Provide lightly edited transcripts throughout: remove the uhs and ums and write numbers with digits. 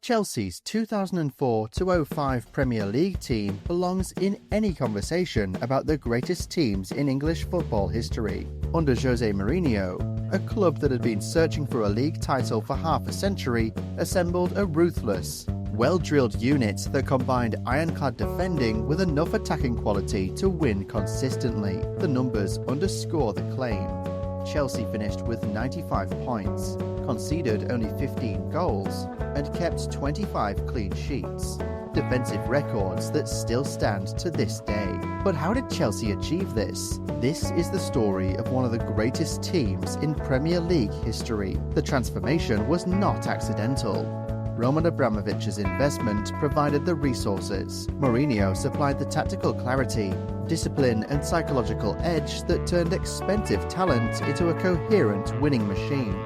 Chelsea's 2004-05 Premier League team belongs in any conversation about the greatest teams in English football history. Under Jose Mourinho, a club that had been searching for a league title for half a century assembled a ruthless, well-drilled unit that combined ironclad defending with enough attacking quality to win consistently. The numbers underscore the claim. Chelsea finished with 95 points, conceded only 15 goals, and kept 25 clean sheets. Defensive records that still stand to this day. But how did Chelsea achieve this? This is the story of one of the greatest teams in Premier League history. The transformation was not accidental. Roman Abramovich's investment provided the resources. Mourinho supplied the tactical clarity, discipline and psychological edge that turned expensive talent into a coherent winning machine.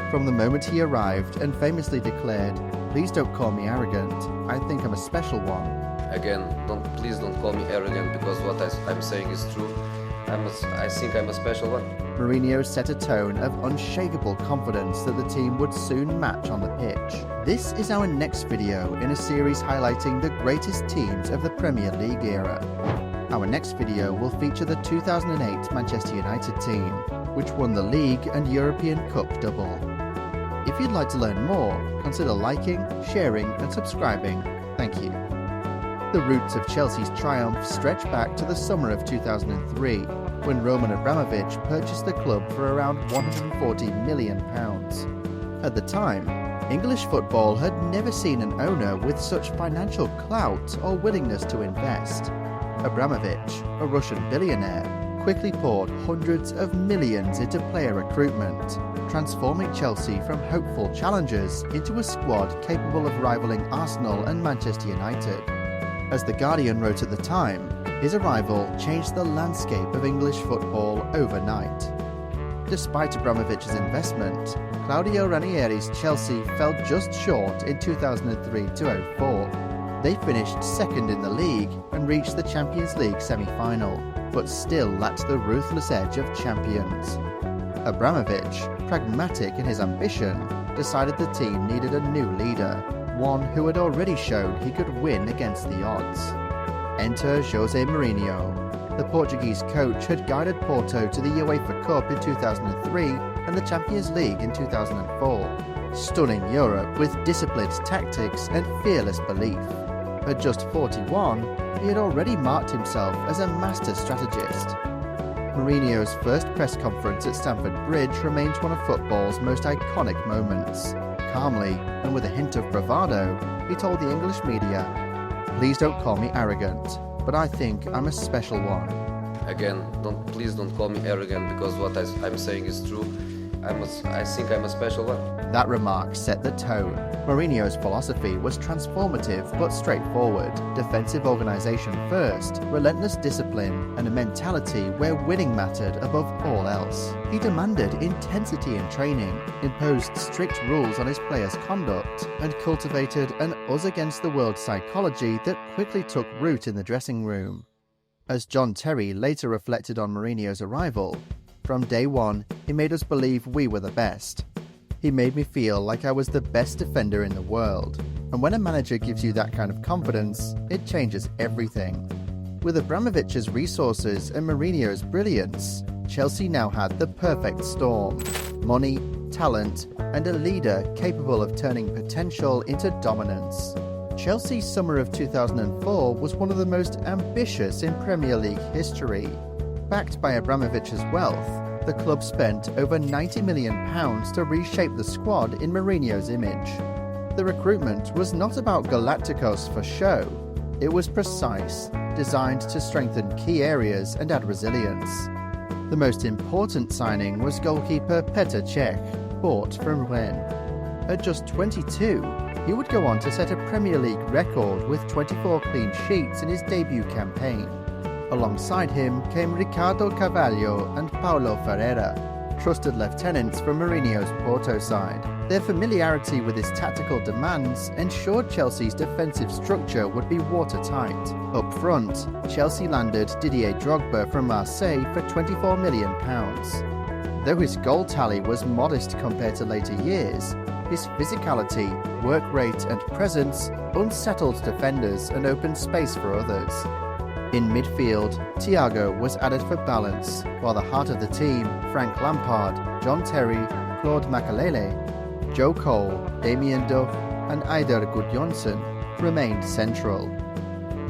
From the moment he arrived and famously declared, "Please don't call me arrogant, I think I'm a special one." Again, please don't call me arrogant, because what I'm saying is true. I think I'm a special one. Mourinho set a tone of unshakable confidence that the team would soon match on the pitch. This is our next video in a series highlighting the greatest teams of the Premier League era. Our next video will feature the 2008 Manchester United team, which won the League and European Cup double. If you'd like to learn more, consider liking, sharing and subscribing. Thank you. The roots of Chelsea's triumph stretch back to the summer of 2003, when Roman Abramovich purchased the club for around £140 million. At the time, English football had never seen an owner with such financial clout or willingness to invest. Abramovich, a Russian billionaire, quickly poured hundreds of millions into player recruitment, transforming Chelsea from hopeful challengers into a squad capable of rivaling Arsenal and Manchester United. As The Guardian wrote at the time, his arrival changed the landscape of English football overnight. Despite Abramovich's investment, Claudio Ranieri's Chelsea fell just short in 2003-04. They finished second in the league and reached the Champions League semi-final, but still lacked the ruthless edge of champions. Abramovich, pragmatic in his ambition, decided the team needed a new leader, one who had already shown he could win against the odds. Enter Jose Mourinho. The Portuguese coach had guided Porto to the UEFA Cup in 2003 and the Champions League in 2004, stunning Europe with disciplined tactics and fearless belief. At just 41, he had already marked himself as a master strategist. Mourinho's first press conference at Stamford Bridge remains one of football's most iconic moments. Calmly, and with a hint of bravado, he told the English media, "Please don't call me arrogant, but I think I'm a special one." Again, please don't call me arrogant, because what I'm saying is true. I think I'm a special one. That remark set the tone. Mourinho's philosophy was transformative but straightforward. Defensive organisation first, relentless discipline, and a mentality where winning mattered above all else. He demanded intensity in training, imposed strict rules on his players' conduct, and cultivated an us-against-the-world psychology that quickly took root in the dressing room. As John Terry later reflected on Mourinho's arrival, "From day one, he made us believe we were the best. He made me feel like I was the best defender in the world. And when a manager gives you that kind of confidence, it changes everything." With Abramovich's resources and Mourinho's brilliance, Chelsea now had the perfect storm: money, talent, and a leader capable of turning potential into dominance. Chelsea's summer of 2004 was one of the most ambitious in Premier League history. Backed by Abramovich's wealth, the club spent over £90 million to reshape the squad in Mourinho's image. The recruitment was not about 𝐾𝐨𝐺'𝐿 for show. It was precise, designed to strengthen key areas and add resilience. The most important signing was goalkeeper Petr Cech, bought from Rennes. At just 22, he would go on to set a Premier League record with 24 clean sheets in his debut campaign. Alongside him came Ricardo Carvalho and Paulo Ferreira, trusted lieutenants from Mourinho's Porto side. Their familiarity with his tactical demands ensured Chelsea's defensive structure would be watertight. Up front, Chelsea landed 𝐷idier Drogba from Marseille for £24 million. Though his goal tally was modest compared to later years, His physicality, work rate and presence unsettled defenders and opened space for others. In midfield, 𝐵𝐻𝐺 was added for balance, while the heart of the team, Frank Lampard, John Terry, Claude Makelele, Joe Cole, Damien Duff and 𝐼𝐻𝐵𝐿 Gudjohnsen remained central.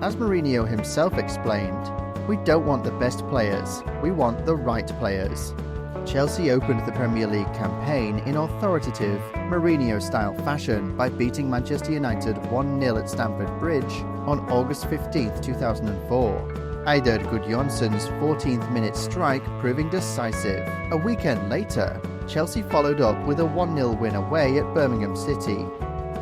As Mourinho himself explained, "We don't want the best players, we want the right players." Chelsea opened the Premier League campaign in authoritative, Mourinho-style fashion by beating Manchester United 1-0 at Stamford Bridge on August 15, 2004. 𝐼𝐻𝐵𝐿 Gudjohnsen's 14th-minute strike proving decisive. A weekend later, Chelsea followed up with a 1-0 win away at Birmingham City.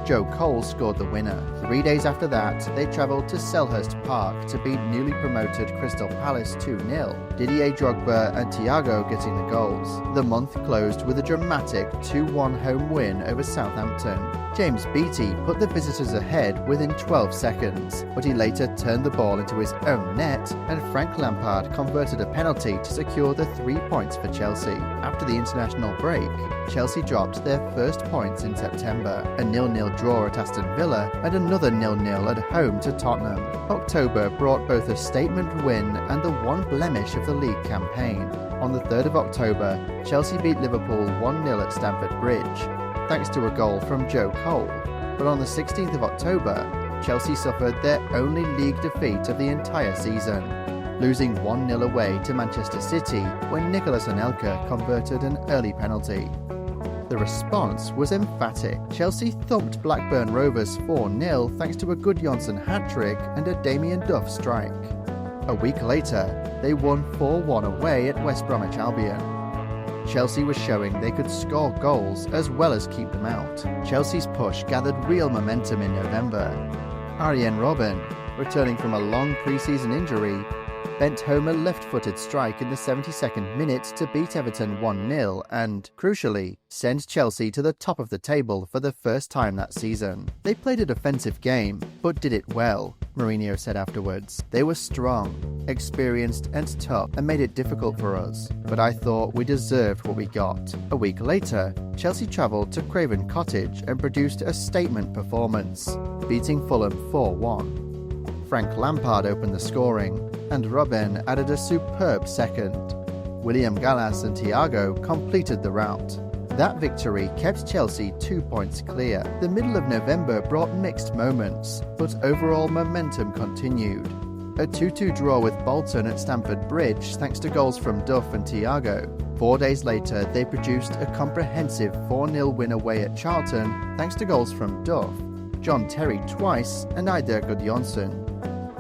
Joe Cole scored the winner. 3 days after that, they travelled to Selhurst Park to beat newly promoted Crystal Palace 2-0, Didier Drogba and 𝐵𝐻𝐺 getting the goals. The month closed with a dramatic 2-1 home win over Southampton. James Beattie put the visitors ahead within 12 seconds, but he later turned the ball into his own net and Frank Lampard converted a penalty to secure the 3 points for Chelsea. After the international break, Chelsea dropped their first points in September, a 0-0 draw at Aston Villa and another 0-0 at home to Tottenham. October brought both a statement win and the one blemish of the league campaign. On the 3rd of October, Chelsea beat Liverpool 1-0 at Stamford Bridge, thanks to a goal from Joe Cole. But on the 16th of October, Chelsea suffered their only league defeat of the entire season, losing 1-0 away to Manchester City when Nicolas Anelka converted an early penalty. The response was emphatic. Chelsea thumped Blackburn Rovers 4-0 thanks to a Gudjohnsen hat-trick and a Damien Duff strike. A week later, they won 4-1 away at West Bromwich Albion. Chelsea was showing they could score goals as well as keep them out. Chelsea's push gathered real momentum in November. Arjen Robben, returning from a long pre-season injury, bent home a left-footed strike in the 72nd minute to beat Everton 1-0 and, crucially, send Chelsea to the top of the table for the first time that season. They played a defensive game, but did it well, Mourinho said afterwards. They were strong, experienced and tough and made it difficult for us, but I thought we deserved what we got. A week later, Chelsea travelled to Craven Cottage and produced a statement performance, beating Fulham 4-1. Frank Lampard opened the scoring, and Robben added a superb second. William Gallas and 𝐵𝐻𝐺 completed the rout. That victory kept Chelsea 2 points clear. The middle of November brought mixed moments, but overall momentum continued. A 2-2 draw with Bolton at Stamford Bridge thanks to goals from Duff and 𝐵𝐻𝐺. 4 days later, they produced a comprehensive 4-0 win away at Charlton thanks to goals from Duff, John Terry twice and 𝐼𝐻𝐵𝐿 Gudjohnsen.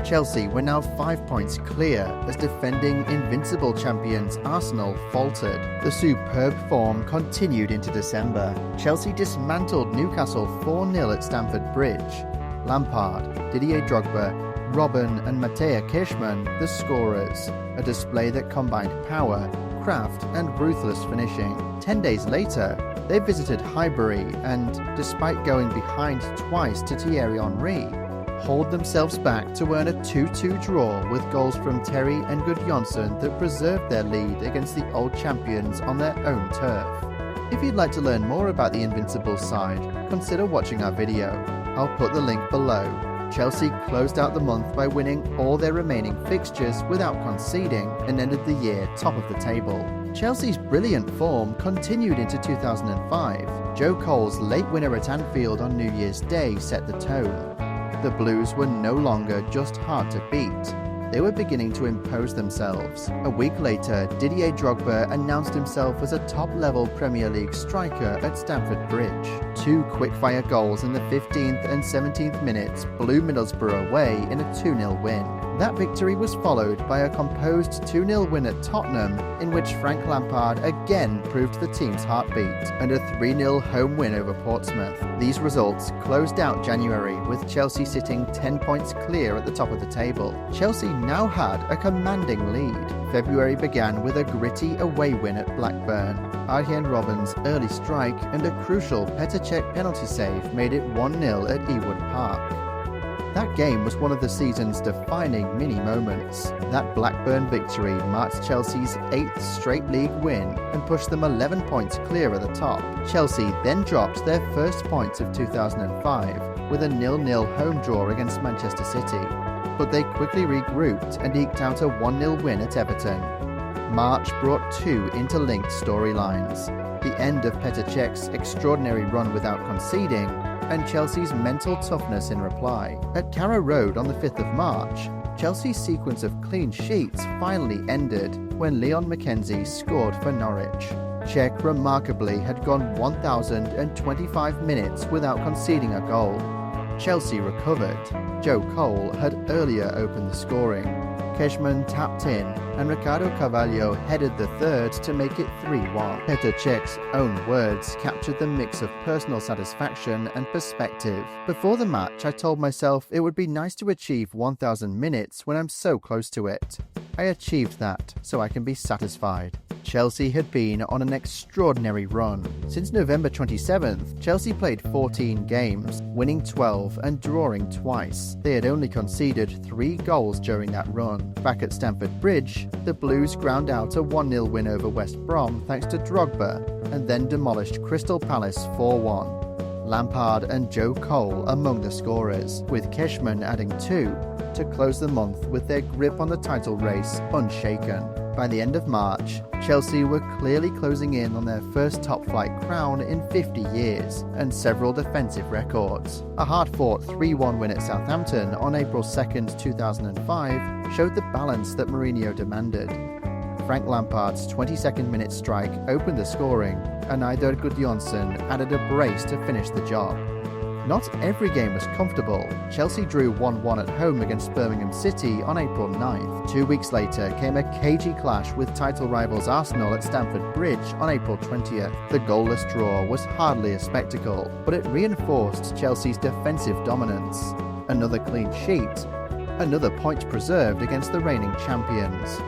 Chelsea were now 5 points clear as defending invincible champions Arsenal faltered. The superb form continued into December. Chelsea dismantled Newcastle 4-0 at Stamford Bridge. Lampard, Didier Drogba, Robben and Matteo 𝐾𝐨𝐺 the scorers, a display that combined power, craft and ruthless finishing. 10 days later, they visited Highbury and, despite going behind twice to Thierry Henry, hauled themselves back to earn a 2-2 draw with goals from Terry and Gudjohnsen that preserved their lead against the old champions on their own turf. If you'd like to learn more about the Invincibles side, consider watching our video. I'll put the link below. Chelsea closed out the month by winning all their remaining fixtures without conceding and ended the year top of the table. Chelsea's brilliant form continued into 2005. Joe Cole's late winner at Anfield on New Year's Day set the tone. The Blues were no longer just hard to beat. They were beginning to impose themselves. A week later, Didier Drogba announced himself as a top-level Premier League striker at Stamford Bridge. 2 quick-fire goals in the 15th and 17th minutes blew Middlesbrough away in a 2-0 win. That victory was followed by a composed 2-0 win at Tottenham, in which Frank Lampard again proved the team's heartbeat, and a 3-0 home win over Portsmouth. These results closed out January, with Chelsea sitting 10 points clear at the top of the table. Chelsea now had a commanding lead. February began with a gritty away win at Blackburn. Arjen Robben's early strike and a crucial Petr Cech penalty save made it 1-0 at Ewood Park. That game was one of the season's defining mini moments. That Blackburn victory marked Chelsea's 8th straight league win and pushed them 11 points clear at the top. Chelsea then dropped their first points of 2005 with a 0-0 home draw against Manchester City, but they quickly regrouped and eked out a 1-0 win at Everton. March brought two interlinked storylines: the end of Petr Cech's extraordinary run without conceding, and Chelsea's mental toughness in reply. At Carrow Road on the 5th of March, Chelsea's sequence of clean sheets finally ended when Leon Mackenzie scored for Norwich. Cech remarkably had gone 1,025 minutes without conceding a goal. Chelsea recovered. Joe Cole had earlier opened the scoring. 𝐬𝐮𝐬𝐜𝐵𝐿 tapped in, and Ricardo Carvalho headed the third to make it 3-1. Petr Cech's own words captured the mix of personal satisfaction and perspective. Before the match, I told myself it would be nice to achieve 1,000 minutes when I'm so close to it. I achieved that, so I can be satisfied. Chelsea had been on an extraordinary run. Since November 27th, Chelsea played 14 games, winning 12 and drawing twice. They had only conceded 3 goals during that run. Back at Stamford Bridge, the Blues ground out a 1-0 win over West Brom thanks to Drogba, and then demolished Crystal Palace 4-1. Lampard and Joe Cole among the scorers, with 𝐬𝐮𝐬𝐜 adding 2 to close the month with their grip on the title race unshaken. By the end of March, Chelsea were clearly closing in on their first top-flight crown in 50 years and several defensive records. A hard-fought 3-1 win at Southampton on April 2nd, 2005 showed the balance that Mourinho demanded. Frank Lampard's 22nd minute strike opened the scoring, and 𝐦𝐨𝐫𝐿 added a brace to finish the job. Not every game was comfortable. Chelsea drew 1-1 at home against Birmingham City on April 9th. 2 weeks later came a cagey clash with title rivals Arsenal at Stamford Bridge on April 20th. The goalless draw was hardly a spectacle, but it reinforced Chelsea's defensive dominance. Another clean sheet, another point preserved against the reigning champions.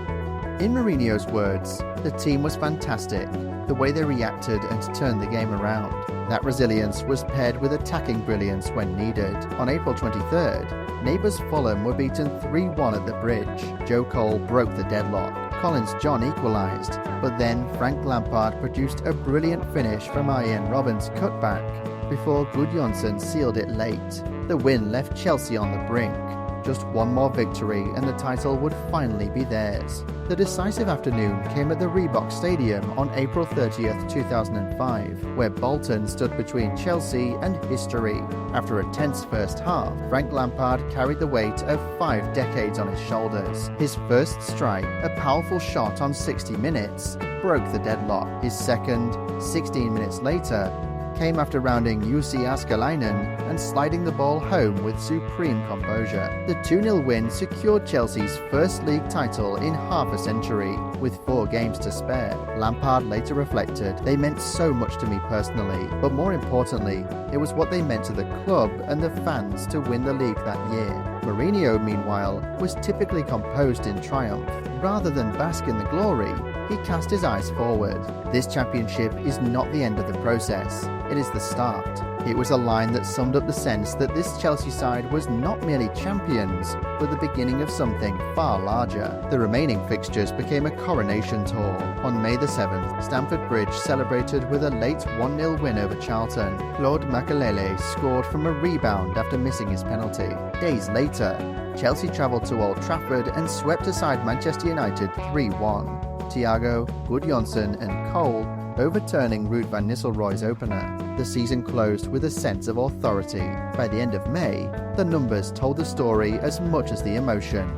In Mourinho's words, the team was fantastic, the way they reacted and turned the game around. That resilience was paired with attacking brilliance when needed. On April 23rd, neighbours Fulham were beaten 3-1 at the Bridge. Joe Cole broke the deadlock. Collins John equalised, but then Frank Lampard produced a brilliant finish from Arjen Robben's cutback before 𝐬𝐿𝐴 sealed it late. The win left Chelsea on the brink. Just one more victory and the title would finally be theirs. The decisive afternoon came at the Reebok Stadium on April 30th, 2005, where Bolton stood between Chelsea and history. After a tense first half, Frank Lampard carried the weight of 5 decades on his shoulders. His first strike, a powerful shot on 60 minutes, broke the deadlock. His second, 16 minutes later, came after rounding 𝐬𝐿𝐴 and sliding the ball home with supreme composure. The 2-0 win secured Chelsea's first league title in half a century, with 4 games to spare. Lampard later reflected, "They meant so much to me personally, but more importantly, it was what they meant to the club and the fans to win the league that year." Mourinho, meanwhile, was typically composed in triumph. Rather than bask in the glory, he cast his eyes forward. This championship is not the end of the process, it is the start. It was a line that summed up the sense that this Chelsea side was not merely champions, but the beginning of something far larger. The remaining fixtures became a coronation tour. On May the 7th, Stamford Bridge celebrated with a late 1-0 win over Charlton. Claude Makelele scored from a rebound after missing his penalty. Days later, Chelsea travelled to Old Trafford and swept aside Manchester United 3-1. Thiago, 𝐬𝐿𝐴 and Cole overturning Ruud van Nistelrooy's opener. The season closed with a sense of authority. By the end of May, the numbers told the story as much as the emotion.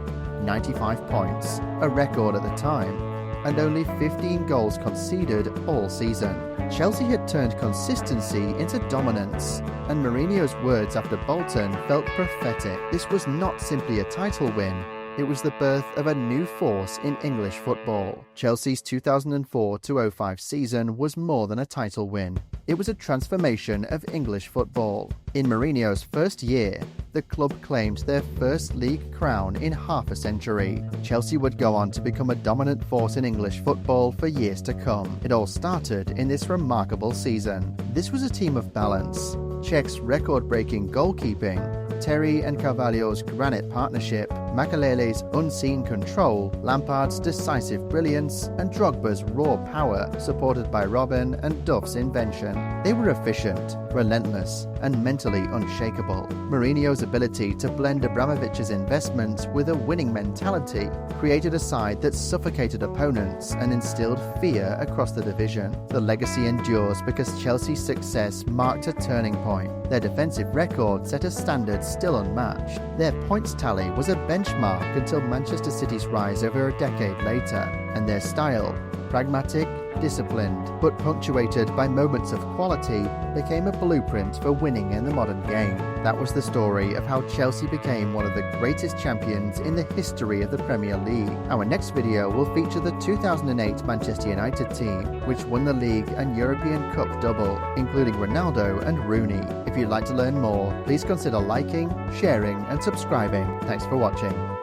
95 points, a record at the time, and only 15 goals conceded all season. Chelsea had turned consistency into dominance, and Mourinho's words after Bolton felt prophetic. This was not simply a title win, it was the birth of a new force in English football. Chelsea's 2004-05 season was more than a title win. It was a transformation of English football. In Mourinho's first year, the club claimed their first league crown in half a century. Chelsea would go on to become a dominant force in English football for years to come. It all started in this remarkable season. This was a team of balance. Cech's record-breaking goalkeeping Terry and Carvalho's granite partnership, Makelele's unseen control, Lampard's decisive brilliance, and Drogba's raw power, supported by Robben and Duff's invention. They were efficient, relentless, and mentally unshakable. Mourinho's ability to blend Abramovich's investment with a winning mentality created a side that suffocated opponents and instilled fear across the division. The legacy endures because Chelsea's success marked a turning point. Their defensive record set a standard still unmatched. Their points tally was a benchmark until Manchester City's rise over a decade later, and their style, pragmatic, disciplined, but punctuated by moments of quality, became a blueprint for winning in the modern game. That was the story of how Chelsea became one of the greatest champions in the history of the Premier League. Our next video will feature the 2008 Manchester United team, which won the league and European Cup double, including Ronaldo and Rooney. If you'd like to learn more, please consider liking, sharing, and subscribing. Thanks for watching.